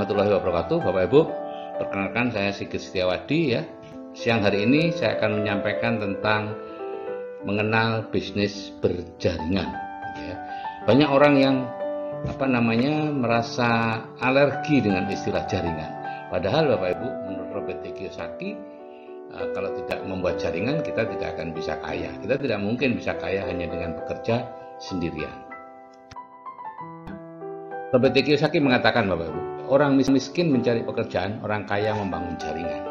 warahmatullahi wabarakatuh. Bapak Ibu, perkenalkan saya Sigit Setiawadi ya. Siang hari ini saya akan menyampaikan tentang mengenal bisnis berjaringan ya. Banyak orang yang merasa alergi dengan istilah jaringan. Padahal Bapak Ibu, menurut Robert T. Kiyosaki, kalau tidak membuat jaringan kita tidak akan bisa kaya. Kita tidak mungkin bisa kaya hanya dengan bekerja sendirian. Robert T. Kiyosaki mengatakan, Bapak Ibu, orang miskin mencari pekerjaan, orang kaya membangun jaringan.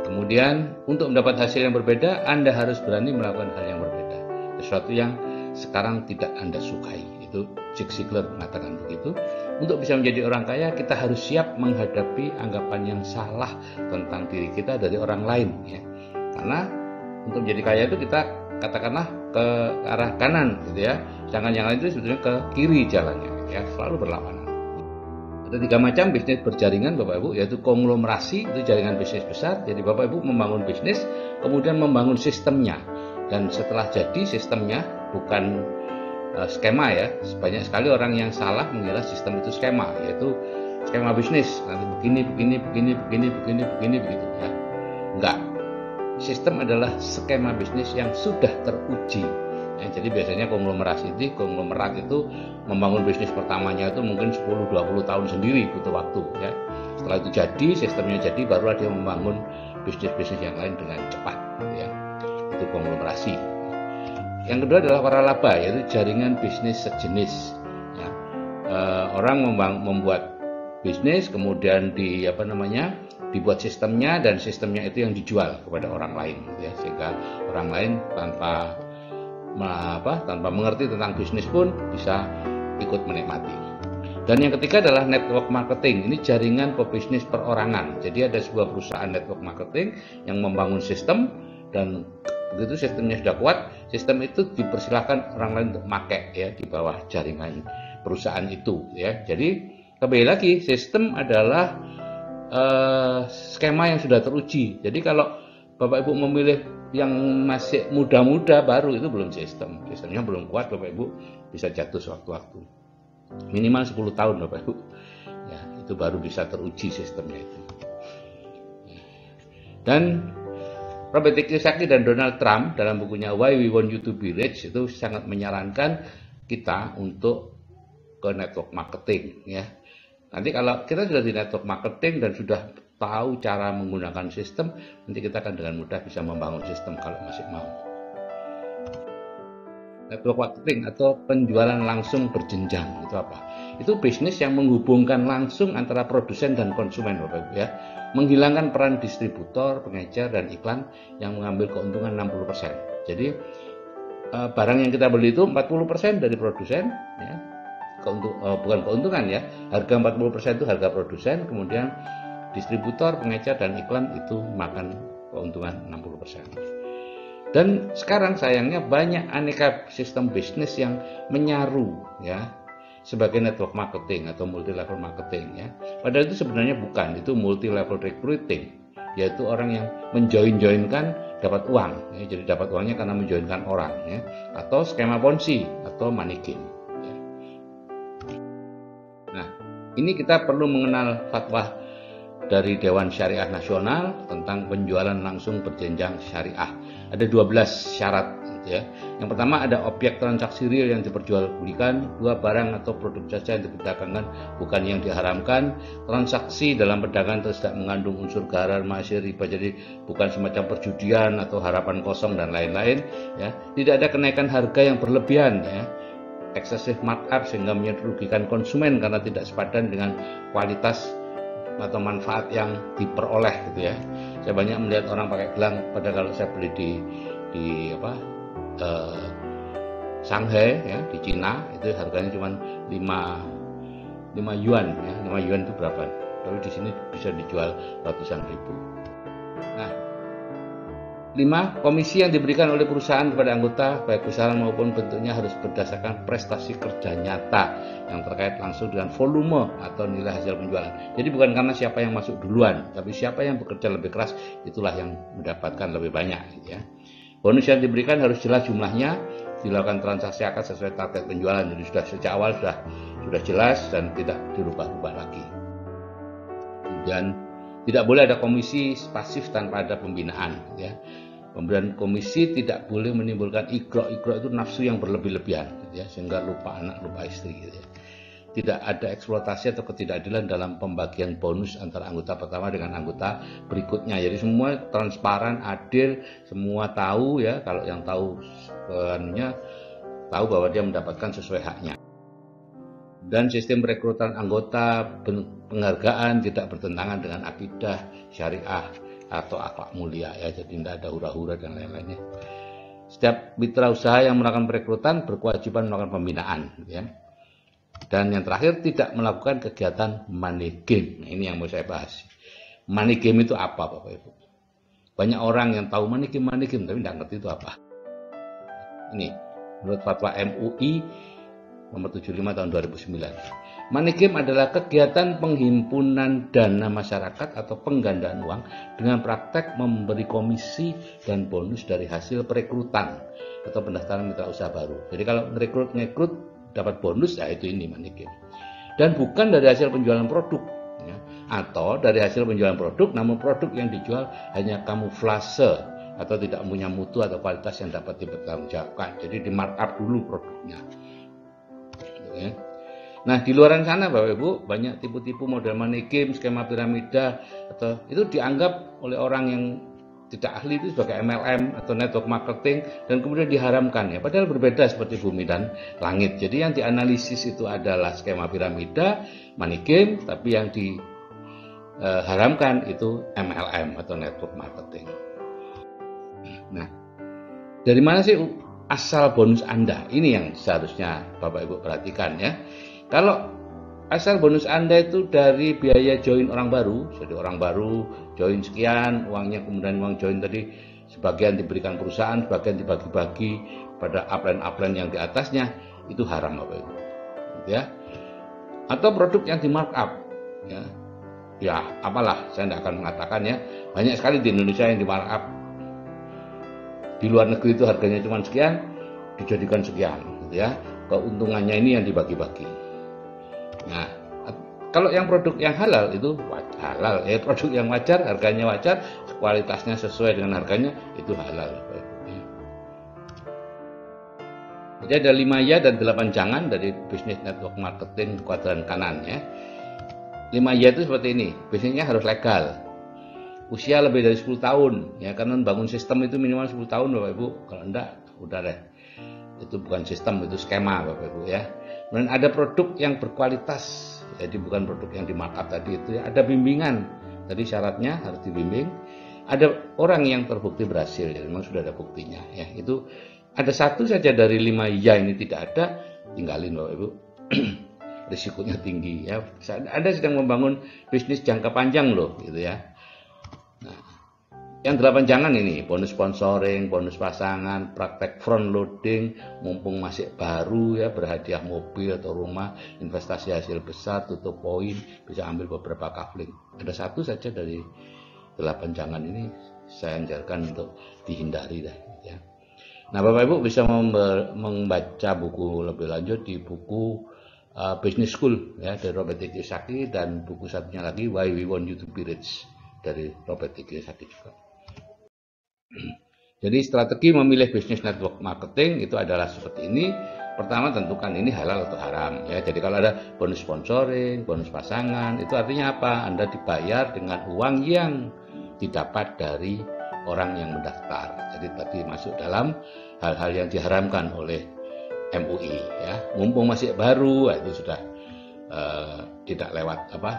Kemudian untuk mendapat hasil yang berbeda, Anda harus berani melakukan hal yang berbeda. Sesuatu yang sekarang tidak Anda sukai. Itu Zig Ziglar mengatakan begitu. Untuk bisa menjadi orang kaya, kita harus siap menghadapi anggapan yang salah tentang diri kita dari orang lain ya. Karena untuk menjadi kaya itu kita katakanlah ke arah kanan gitu ya, sedangkan yang lain itu sebetulnya ke kiri jalannya ya, selalu berlawanan. Ada 3 macam bisnis berjaringan Bapak Ibu, yaitu konglomerasi, itu jaringan bisnis besar. Jadi Bapak Ibu membangun bisnis, kemudian membangun sistemnya, dan setelah jadi sistemnya bukan skema ya. Banyak sekali orang yang salah mengira sistem itu skema, yaitu skema bisnis nanti begini begitu ya. Enggak. Sistem adalah skema bisnis yang sudah teruji ya, jadi biasanya konglomerat itu membangun bisnis pertamanya itu mungkin 10-20 tahun sendiri, butuh waktu ya. Setelah itu jadi, sistemnya jadi, barulah dia membangun bisnis-bisnis yang lain dengan cepat ya. Itu konglomerasi. Yang kedua adalah waralaba, yaitu jaringan bisnis sejenis ya. Orang membuat bisnis, kemudian dibuat sistemnya, dan sistemnya itu yang dijual kepada orang lain ya, sehingga orang lain tanpa mengerti tentang bisnis pun bisa ikut menikmati. Dan yang ketiga adalah network marketing. Ini jaringan pebisnis perorangan. Jadi ada sebuah perusahaan network marketing yang membangun sistem, dan begitu sistemnya sudah kuat, sistem itu dipersilakan orang lain untuk pakai ya di bawah jaringan perusahaan itu ya. Jadi kembali lagi, sistem adalah skema yang sudah teruji. Jadi kalau Bapak Ibu memilih yang masih muda-muda baru, itu belum sistemnya belum kuat, Bapak Ibu bisa jatuh sewaktu-waktu. Minimal 10 tahun Bapak Ibu ya, itu baru bisa teruji sistemnya itu. Dan Robert T. Kiyosaki dan Donald Trump dalam bukunya Why We Want You to Be Rich itu sangat menyarankan kita untuk ke network marketing ya. Nanti kalau kita sudah di network marketing dan sudah tahu cara menggunakan sistem, nanti kita akan dengan mudah bisa membangun sistem kalau masih mau. Network marketing atau penjualan langsung berjenjang itu apa? Itu bisnis yang menghubungkan langsung antara produsen dan konsumen Bapak Ibu ya. Menghilangkan peran distributor, pengecer, dan iklan yang mengambil keuntungan 60%. Jadi barang yang kita beli itu 40% dari produsen ya. Bukan keuntungan ya, harga 40% itu harga produsen, kemudian distributor, pengecer, dan iklan itu makan keuntungan 60%. Dan sekarang sayangnya banyak aneka sistem bisnis yang menyaru ya sebagai network marketing atau multi level marketing ya. Padahal itu sebenarnya bukan, itu multi level recruiting, yaitu orang yang menjoin-joinkan dapat uang ya. Jadi dapat uangnya karena menjoinkan orang ya, atau skema ponzi atau money game. Ini kita perlu mengenal fatwa dari Dewan Syariah Nasional tentang penjualan langsung berjenjang syariah. Ada 12 syarat gitu ya. Yang pertama ada objek transaksi real yang diperjualbelikan, 2 barang atau produk jasa yang diperdagangkan bukan yang diharamkan, transaksi dalam perdagangan tidak mengandung unsur gharar, masyir, riba, jadi bukan semacam perjudian atau harapan kosong dan lain-lain ya. Tidak ada kenaikan harga yang berlebihan ya. Excessive markup sehingga merugikan konsumen karena tidak sepadan dengan kualitas atau manfaat yang diperoleh gitu ya. Saya banyak melihat orang pakai gelang, padahal kalau saya beli di Shanghai ya, di Cina itu harganya cuma 5 yuan ya. 5 yuan itu berapa? Tapi di sini bisa dijual ratusan ribu. Nah, 5. Komisi yang diberikan oleh perusahaan kepada anggota, baik besaran maupun bentuknya, harus berdasarkan prestasi kerja nyata yang terkait langsung dengan volume atau nilai hasil penjualan. Jadi bukan karena siapa yang masuk duluan, tapi siapa yang bekerja lebih keras, itulah yang mendapatkan lebih banyak. Ya. Bonus yang diberikan harus jelas jumlahnya, dilakukan transaksi akad sesuai target penjualan. Jadi sudah sejak awal sudah jelas dan tidak dirubah-rubah lagi. Dan tidak boleh ada komisi pasif tanpa ada pembinaan, ya. Pemberian komisi tidak boleh menimbulkan igrok itu nafsu yang berlebih-lebihan, gitu ya, sehingga lupa anak, lupa istri, gitu ya. Tidak ada eksploitasi atau ketidakadilan dalam pembagian bonus antara anggota pertama dengan anggota berikutnya. Jadi semua transparan, adil, semua tahu, ya. Kalau yang tahu tahu bahwa dia mendapatkan sesuai haknya. Dan sistem rekrutan anggota penghargaan tidak bertentangan dengan akidah, syariah atau akhlak mulia, ya. Jadi tidak ada hura-hura dan lain-lainnya. Setiap mitra usaha yang melakukan perekrutan berkewajiban melakukan pembinaan, ya. Dan yang terakhir, tidak melakukan kegiatan money game. Nah, ini yang mau saya bahas. Money game itu apa, Bapak Ibu? Banyak orang yang tahu money game tapi tidak ngerti itu apa. Ini menurut fatwa MUI nomor 75 tahun 2009. Money game adalah kegiatan penghimpunan dana masyarakat atau penggandaan uang dengan praktek memberi komisi dan bonus dari hasil perekrutan atau pendaftaran mitra usaha baru. Jadi kalau ngerekrut dapat bonus, ya itu ini money game. Dan bukan dari hasil penjualan produk, ya, atau dari hasil penjualan produk namun produk yang dijual hanya kamuflase atau tidak punya mutu atau kualitas yang dapat dipertanggungjawabkan. Jadi di markup dulu produknya. Ya. Nah, di luar sana Bapak Ibu banyak tipu-tipu model money game, skema piramida, atau itu dianggap oleh orang yang tidak ahli itu sebagai MLM atau network marketing dan kemudian diharamkan, ya. Padahal berbeda seperti bumi dan langit. Jadi yang dianalisis itu adalah skema piramida, money game, tapi yang diharamkan itu MLM atau network marketing. Nah, dari mana sih asal bonus Anda? Ini yang seharusnya Bapak Ibu perhatikan, ya. Kalau asal bonus Anda itu dari biaya join orang baru, jadi orang baru join sekian, uangnya kemudian uang join tadi sebagian diberikan perusahaan, sebagian dibagi-bagi pada upline yang di atasnya, itu haram Bapak Ibu. Ya. Atau produk yang di markup, ya. Ya, apalah, saya tidak akan mengatakan, ya. Banyak sekali di Indonesia yang di markup. Di luar negeri itu harganya cuma sekian, dijadikan sekian, gitu ya. Keuntungannya ini yang dibagi-bagi. Nah, kalau yang produk yang halal itu halal, ya, produk yang wajar, harganya wajar, kualitasnya sesuai dengan harganya, itu halal. Jadi ada 5 ya dan 8 jangan dari bisnis network marketing kuadran kanan, ya. 5 ya itu seperti ini, bisnisnya harus legal. Usia lebih dari 10 tahun, ya, karena bangun sistem itu minimal 10 tahun Bapak Ibu. Kalau enggak, udah deh. Itu bukan sistem, itu skema Bapak Ibu, ya. Dan ada produk yang berkualitas, jadi bukan produk yang di markup tadi itu, ya. Ada bimbingan, tadi syaratnya harus dibimbing. Ada orang yang terbukti berhasil, jadi memang sudah ada buktinya, ya. Itu ada satu saja dari 5 ya ini tidak ada, tinggalin Bapak Ibu. Risikonya tinggi, ya. Ada sedang membangun bisnis jangka panjang loh, gitu, ya. Nah, yang 8 jangan ini, bonus sponsoring, bonus pasangan, praktek front loading, mumpung masih baru, ya, berhadiah mobil atau rumah, investasi hasil besar, tutup poin, bisa ambil beberapa kafling. Ada satu saja dari 8 jangan ini saya anjurkan untuk dihindari, ya. Nah, Bapak Ibu bisa membaca buku lebih lanjut di buku Business School, ya, dari Robert T. Kiyosaki, dan buku satunya lagi Why We Want You to Be Rich dari Robert T. Kiyosaki juga. Jadi strategi memilih bisnis network marketing itu adalah seperti ini. Pertama, tentukan ini halal atau haram, ya. Jadi kalau ada bonus sponsoring, bonus pasangan, itu artinya apa? Anda dibayar dengan uang yang didapat dari orang yang mendaftar. Jadi tadi masuk dalam hal-hal yang diharamkan oleh MUI, ya. Mumpung masih baru, itu sudah tidak lewat apa?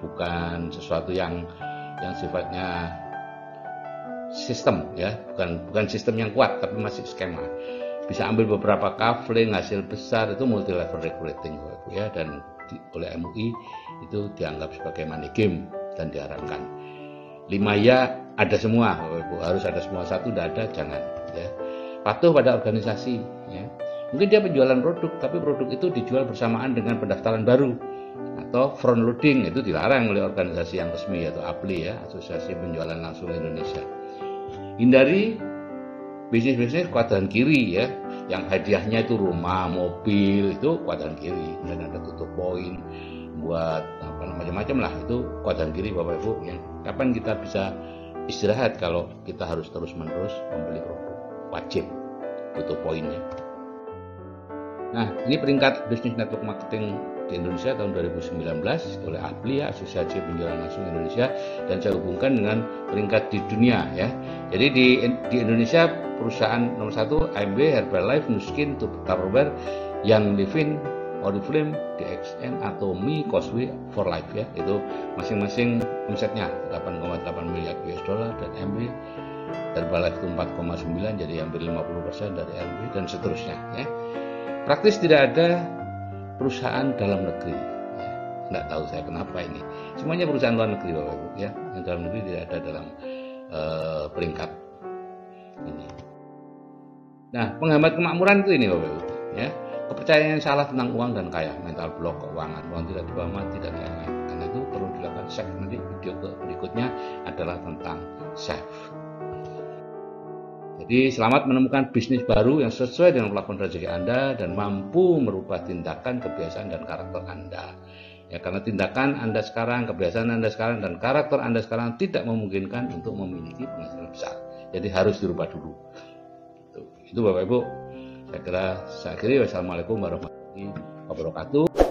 Bukan sesuatu yang sifatnya sistem, ya, bukan sistem yang kuat, tapi masih skema. Bisa ambil beberapa kafling, hasil besar, itu multi level recruiting, ya, dan oleh MUI itu dianggap sebagai money game dan diharamkan. 5 ya ada semua, harus ada semua. 1 tidak ada, jangan, ya. Patuh pada organisasi, ya. Mungkin dia penjualan produk, tapi produk itu dijual bersamaan dengan pendaftaran baru. Atau front loading, itu dilarang oleh organisasi yang resmi, yaitu APLI, ya, Asosiasi Penjualan Langsung Indonesia. Hindari bisnis kuadran kiri ya, yang hadiahnya itu rumah, mobil, itu kuadran kiri. Dan ada tutup poin buat apa macam-macam lah, itu kuadran kiri Bapak Ibu. Yang kapan kita bisa istirahat kalau kita harus terus-menerus membeli produk wajib tutup poinnya. Nah, ini peringkat Business Network Marketing di Indonesia tahun 2019 oleh APLI ya, Asosiasi Penjualan Langsung Indonesia, dan saya hubungkan dengan peringkat di dunia ya. Jadi di Indonesia perusahaan nomor 1 AMB, Herbalife, Nuskin, Tupperware, Young Living, Oriflame, DXN, Atomy, Cosway, For Life ya. Itu masing-masing omsetnya 8,8 miliar US dollar, dan AMB Herbalife itu 4,9, jadi hampir 50% dari AMB, dan seterusnya ya. Praktis tidak ada perusahaan dalam negeri ya. Nggak tahu saya kenapa ini, semuanya perusahaan luar negeri Bapak Ibu ya, yang dalam negeri tidak ada dalam peringkat ini. Nah, penghambat kemakmuran itu ini Bapak Ibu ya, kepercayaan yang salah tentang uang dan kaya, mental block keuangan, uang tidak dibawa mati, dan lain-lain. Karena itu perlu dilakukan save. Nanti video berikutnya adalah tentang save. Jadi selamat menemukan bisnis baru yang sesuai dengan plafon rezeki Anda dan mampu merubah tindakan, kebiasaan, dan karakter Anda. Ya, karena tindakan Anda sekarang, kebiasaan Anda sekarang, dan karakter Anda sekarang tidak memungkinkan untuk memiliki penghasilan besar. Jadi harus dirubah dulu. Itu Bapak Ibu. Saya kira saya akhiri. Wassalamualaikum warahmatullahi wabarakatuh.